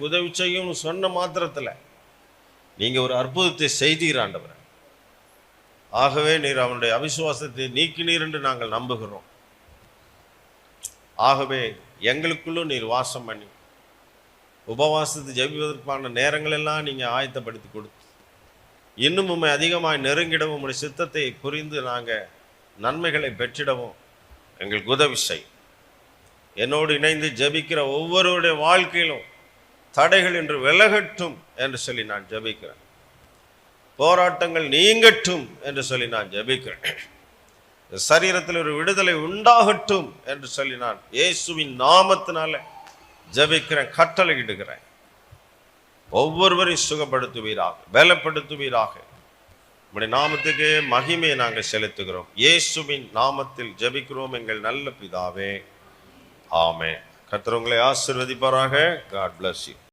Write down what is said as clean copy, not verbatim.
உதவி செய்யும் சொன்ன மாத்திரத்தில் நீங்கள் ஒரு அற்புதத்தை செய்தீர் ஆண்டவர். ஆகவே நீர் அவனுடைய அவிசுவாசத்தை நீக்கினீர் என்று நாங்கள் நம்புகிறோம். ஆகவே எங்களுக்குள்ளும் நீர் வாசம் பண்ணி உபவாசத்தை ஜெபிப்பதற்கான நேரங்கள் எல்லாம் நீங்கள் ஆயத்தப்படுத்தி கொடுத்து இன்னும் உண்மை அதிகமாக நெருங்கிடவும் உங்களுடைய சித்தத்தை புரிந்து நாங்கள் நன்மைகளை பெற்றிடவும் எங்களுக்கு உதவி செய். என்னோடு இணைந்து ஜெபிக்கிற ஒவ்வொருவருடைய வாழ்க்கையிலும் தடைகள் என்று விலகட்டும் என்று சொல்லி நான் ஜெபிக்கிறேன். போராட்டங்கள் நீங்கட்டும் என்று சொல்லி நான் ஜெபிக்கிறேன். சரீரத்தில் ஒரு விடுதலை உண்டாகட்டும் என்று சொல்லி நான் இயேசுவின் நாமத்தினால ஜெபிக்கிறேன், கட்டளையிடுகிறேன். ஒவ்வொருவரையும் சுகப்படுத்துவீராக, பலப்படுத்துவீராக. உம்முடைய நாமத்துக்கு மகிமையை நாங்கள் செலுத்துகிறோம். இயேசுவின் நாமத்தில் ஜெபிக்கிறோம் எங்கள் நல்ல பிதாவே, ஆமென். கர்த்தர் உங்களை ஆசீர்வதிப்பாராக. God bless you.